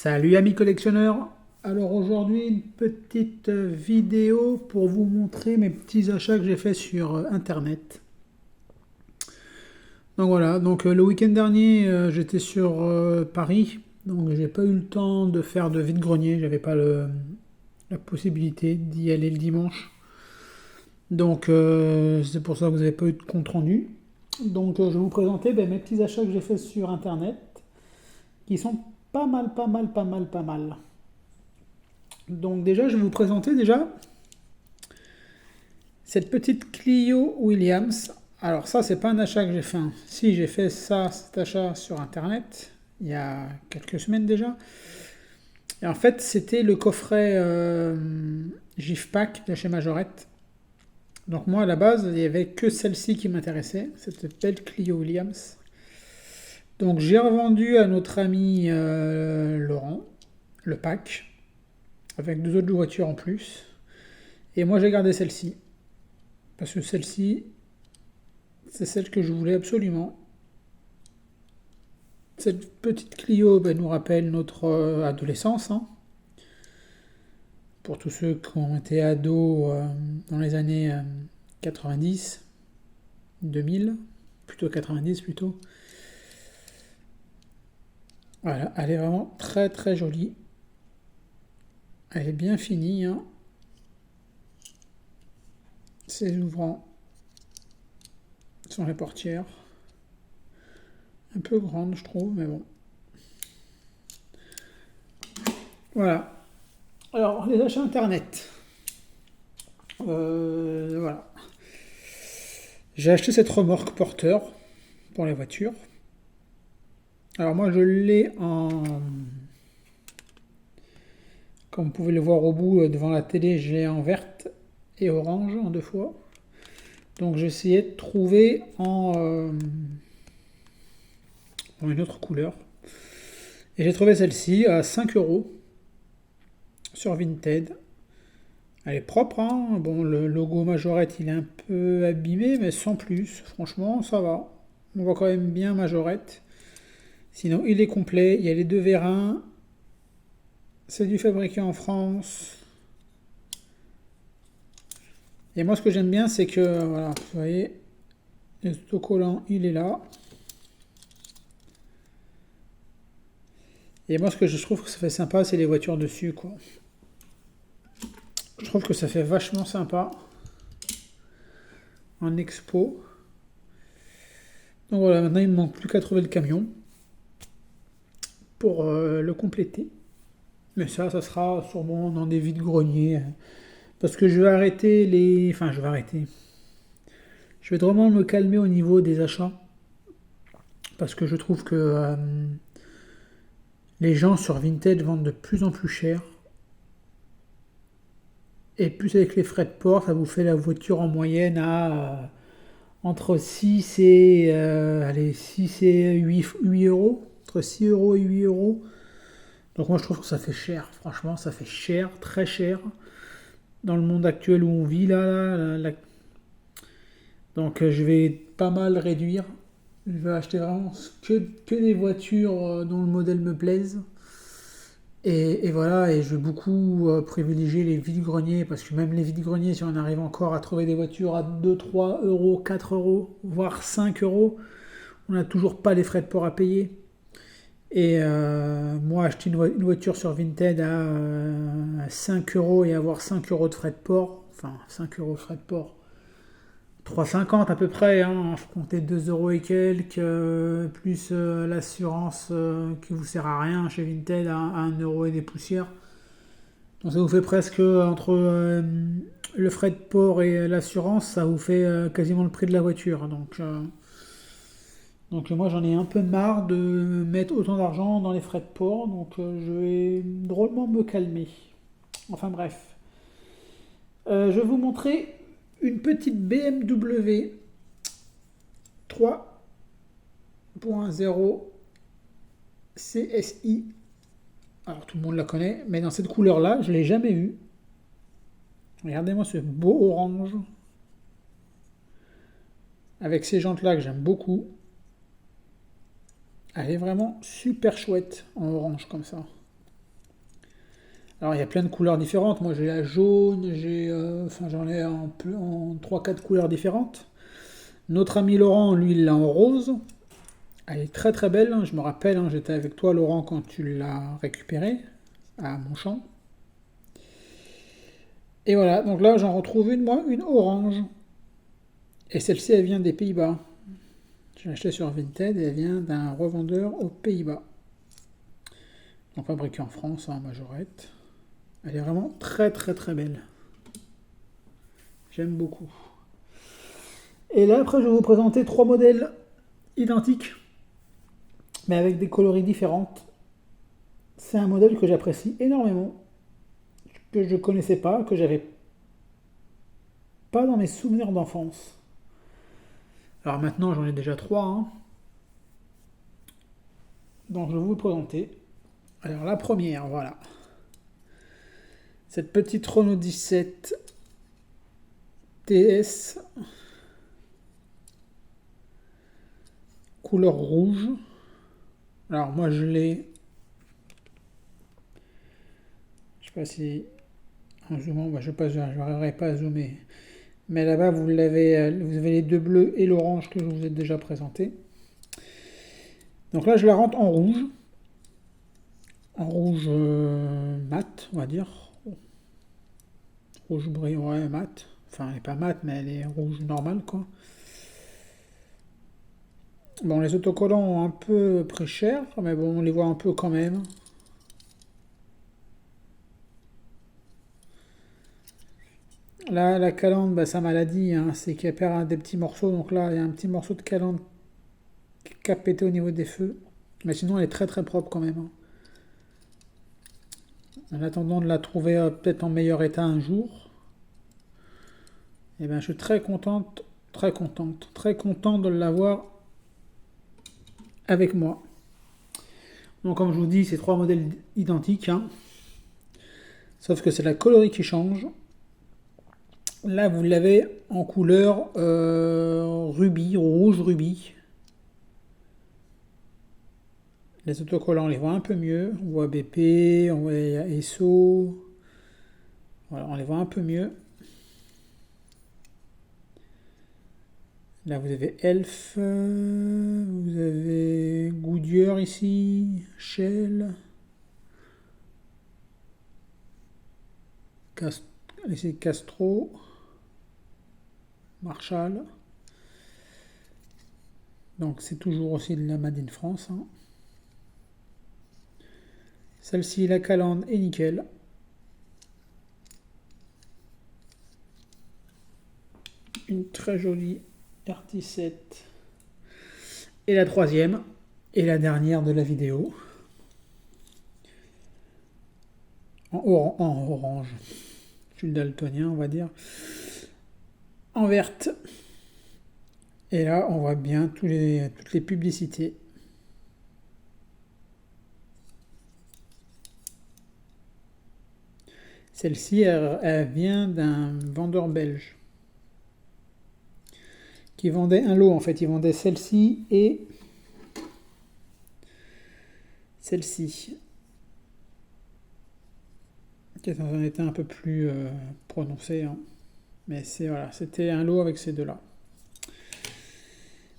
Salut amis collectionneurs. Alors aujourd'hui une petite vidéo pour vous montrer mes petits achats que j'ai fait sur internet. Donc voilà, le week-end dernier j'étais sur Paris, donc j'ai pas eu le temps de faire de vide-grenier, j'avais pas la possibilité d'y aller le dimanche. Donc c'est pour ça que vous n'avez pas eu de compte rendu. Donc je vais vous présenter mes petits achats que j'ai fait sur internet qui sont pas mal, pas mal, pas mal, pas mal. Donc déjà, je vais vous présenter déjà cette petite Clio Williams. Alors ça, c'est pas un achat que j'ai fait. Si, j'ai fait ça, cet achat sur Internet, il y a quelques semaines déjà. Et en fait, c'était le coffret GIF Pack de chez Majorette. Donc moi, à la base, il n'y avait que celle-ci qui m'intéressait, cette belle Clio Williams. Donc j'ai revendu à notre ami Laurent le pack, avec deux autres voitures en plus. Et moi, j'ai gardé celle-ci. Parce que celle-ci, c'est celle que je voulais absolument. Cette petite Clio nous rappelle notre adolescence. Hein. Pour tous ceux qui ont été ados dans les années 90, 2000, plutôt 90 plutôt. Voilà, elle est vraiment très très jolie. Elle est bien finie. Hein. Ses ouvrants sont les portières. Un peu grande, je trouve, mais bon. Voilà. Alors, les achats internet. Voilà. J'ai acheté cette remorque porteur pour les voitures. Alors moi je l'ai en... Comme vous pouvez le voir au bout devant la télé, j'ai en verte et orange en deux fois. Donc j'ai essayé de trouver en une autre couleur. Et j'ai trouvé celle-ci à 5 euros sur Vinted. Elle est propre, hein. Bon, le logo Majorette il est un peu abîmé, mais sans plus. Franchement, ça va. On voit quand même bien Majorette. Sinon, il est complet. Il y a les deux vérins. C'est du fabriqué en France. Et moi, ce que j'aime bien, c'est que, voilà, vous voyez, l'autocollant, il est là. Et moi, ce que je trouve que ça fait sympa, c'est les voitures dessus, quoi. Je trouve que ça fait vachement sympa en expo. Donc voilà, maintenant, il me manque plus qu'à trouver le camion pour le compléter. Mais ça sera sûrement dans des vides-greniers. Parce que je vais arrêter les... Enfin, je vais arrêter. Je vais vraiment me calmer au niveau des achats. Parce que je trouve que les gens sur Vinted vendent de plus en plus cher. Et plus avec les frais de port, ça vous fait la voiture en moyenne à entre 6 et, allez, 6 et 8 euros. Entre 6 euros et 8 euros. Donc moi je trouve que ça fait cher. Franchement, ça fait cher, très cher. Dans le monde actuel où on vit là. Donc je vais pas mal réduire. Je vais acheter vraiment que des voitures dont le modèle me plaise. Et voilà, et je vais beaucoup privilégier les vides-greniers, parce que même les vides-greniers, si on arrive encore à trouver des voitures à 2, 3 euros, 4 euros, voire 5 euros, on n'a toujours pas les frais de port à payer. Et moi, acheter une voiture sur Vinted à 5 euros et avoir 5 euros de frais de port, enfin 5 euros de frais de port, 3,50 à peu près, hein, je comptais 2 euros et quelques, plus l'assurance qui vous sert à rien chez Vinted à 1 euro et des poussières. Donc ça vous fait presque entre le frais de port et l'assurance, ça vous fait quasiment le prix de la voiture. Donc moi j'en ai un peu marre de mettre autant d'argent dans les frais de port, donc je vais drôlement me calmer. Enfin bref. Je vais vous montrer une petite BMW 3.0 CSI. Alors tout le monde la connaît, mais dans cette couleur-là, je ne l'ai jamais vue. Regardez-moi ce beau orange. Avec ces jantes-là que j'aime beaucoup. Elle est vraiment super chouette en orange comme ça. Alors il y a plein de couleurs différentes. Moi j'ai la jaune, enfin j'en ai en 3-4 couleurs différentes. Notre ami Laurent, lui, il l'a en rose. Elle est très très belle. Je me rappelle, hein, j'étais avec toi Laurent quand tu l'as récupérée à Montchamp. Et voilà, donc là j'en retrouve une, moi, une orange. Et celle-ci, elle vient des Pays-Bas. Je l'ai achetée sur Vinted et elle vient d'un revendeur aux Pays-Bas. Donc fabriquée en France, en majorette. Elle est vraiment très très très belle. J'aime beaucoup. Et là, après, je vais vous présenter 3 modèles identiques, mais avec des coloris différentes. C'est un modèle que j'apprécie énormément, que je ne connaissais pas, que j'avais pas dans mes souvenirs d'enfance. Alors maintenant, j'en ai déjà 3, hein. Donc je vais vous le présenter. Alors la première, voilà. Cette petite Renault 17 TS, couleur rouge. Alors moi je l'ai, je sais pas si en zoomant, je n'arriverai pas à zoomer. Mais là-bas vous avez les deux bleus et l'orange que je vous ai déjà présenté. Donc là je la rentre en rouge mat, on va dire. Rouge brillant, ouais, mat. Enfin elle n'est pas mat mais elle est rouge normale quoi. Bon, les autocollants ont un peu pris cher, mais bon, on les voit un peu quand même. Là, la calandre, bah, sa maladie, hein, c'est qu'elle perd des petits morceaux. Donc là, il y a un petit morceau de calandre qui a pété au niveau des feux. Mais sinon, elle est très très propre quand même, hein. En attendant de la trouver peut-être en meilleur état un jour. Et ben, je suis très contente, très content de l'avoir avec moi. Donc, comme je vous dis, c'est 3 modèles identiques, hein. Sauf que c'est la coloris qui change. Là, vous l'avez en couleur rubis, rouge rubis. Les autocollants, on les voit un peu mieux. On voit BP, on voit ESSO. Voilà, on les voit un peu mieux. Là, vous avez Elf, vous avez Goodyear ici, Shell, Castro, Marshall. Donc c'est toujours aussi de la Made in France, hein. Celle-ci, la calandre est nickel. Une très jolie RT7. Et la troisième, et la dernière de la vidéo. En orange. Je suis le daltonien, on va dire. En verte. Et là, on voit bien toutes les publicités. Celle-ci, elle vient d'un vendeur belge qui vendait un lot en fait. Il vendait celle-ci et celle-ci, qui est dans un état un peu plus prononcé, hein. Mais voilà, c'était un lot avec ces deux-là.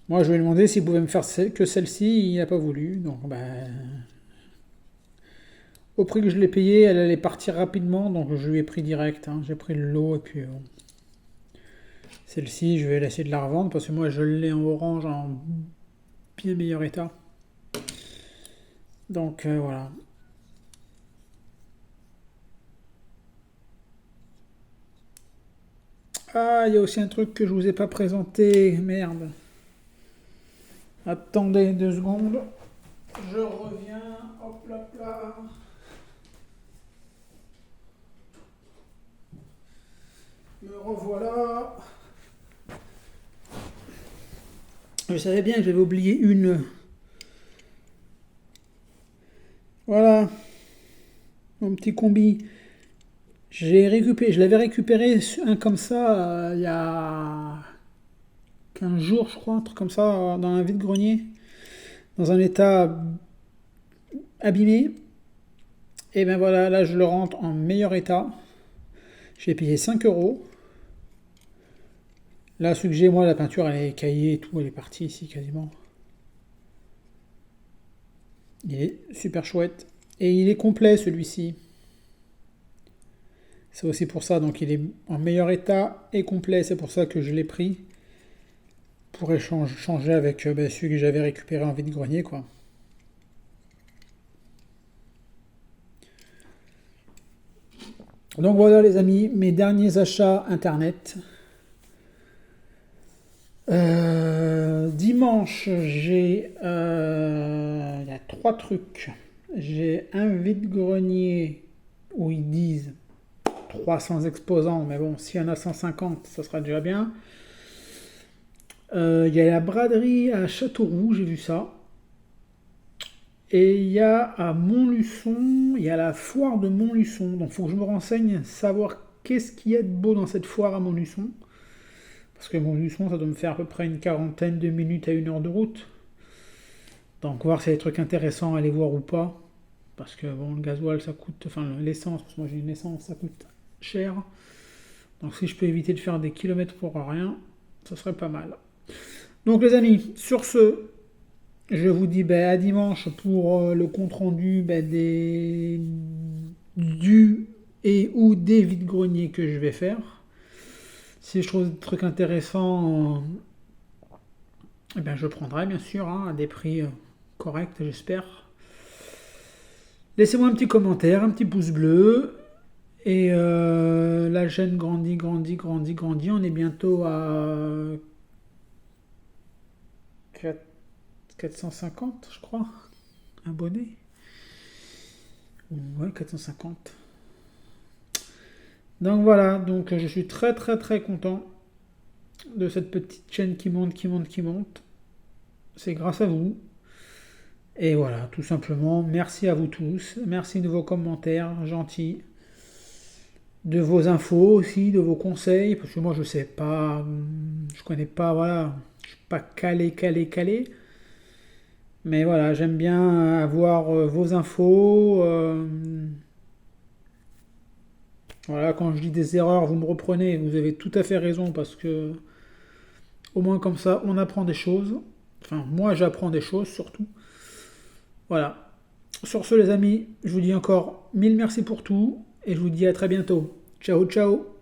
Moi, je lui ai demandé s'il pouvait me faire que celle-ci, il n'a pas voulu. Donc, au prix que je l'ai payé, elle allait partir rapidement, donc je lui ai pris direct, hein. J'ai pris le lot et puis bon. Celle-ci, je vais essayer de la revendre parce que moi, je l'ai en orange en bien meilleur état. Donc voilà. Ah, il y a aussi un truc que je vous ai pas présenté, merde. Attendez 2 secondes. Je reviens. Hop là là. Me revoilà. Je savais bien que j'avais oublié une. Voilà. Mon petit combi. Je l'avais récupéré un comme ça il y a 15 jours, je crois, un truc comme ça, dans un vide-grenier, dans un état abîmé. Et ben voilà, là je le rentre en meilleur état. J'ai payé 5 euros. Là, celui que j'ai, moi, la peinture, elle est caillée et tout, elle est partie ici quasiment. Il est super chouette. Et il est complet celui-ci. C'est aussi pour ça, donc il est en meilleur état et complet. C'est pour ça que je l'ai pris. Pour changer avec celui que j'avais récupéré en vide-grenier, quoi. Donc voilà les amis, mes derniers achats internet. Dimanche, il y a trois trucs. J'ai un vide-grenier où ils disent 300 exposants, mais bon, s'il y en a 150, ça sera déjà bien. Il y a la braderie à Châteauroux, j'ai vu ça. Et il y a à Montluçon, il y a la foire de Montluçon. Donc il faut que je me renseigne, savoir qu'est-ce qu'il y a de beau dans cette foire à Montluçon. Parce que Montluçon, ça doit me faire à peu près une quarantaine de minutes à 1 heure de route. Donc voir s'il y a des trucs intéressants à aller voir ou pas. Parce que bon, le gasoil, ça coûte, enfin l'essence, parce que moi j'ai une essence, ça coûte cher. Donc si je peux éviter de faire des kilomètres pour rien, ça serait pas mal. Donc les amis, sur ce, je vous dis à dimanche pour le compte-rendu du et ou des vides-greniers que je vais faire. Si je trouve des trucs intéressants, je prendrai bien sûr à des prix corrects, j'espère. Laissez-moi un petit commentaire, un petit pouce bleu. Et la chaîne grandit. On est bientôt à 450, je crois, abonnés. Ouais, 450. Donc voilà, donc je suis très content de cette petite chaîne qui monte. C'est grâce à vous. Et voilà, tout simplement, merci à vous tous. Merci de vos commentaires gentils. De vos infos aussi, de vos conseils. Parce que moi, je sais pas, je connais pas, voilà. Je suis pas calé. Mais voilà, j'aime bien avoir vos infos. Voilà, quand je dis des erreurs, vous me reprenez. Vous avez tout à fait raison parce que au moins comme ça, on apprend des choses. Enfin, moi, j'apprends des choses surtout. Voilà. Sur ce, les amis, je vous dis encore mille merci pour tout et je vous dis à très bientôt. Ciao.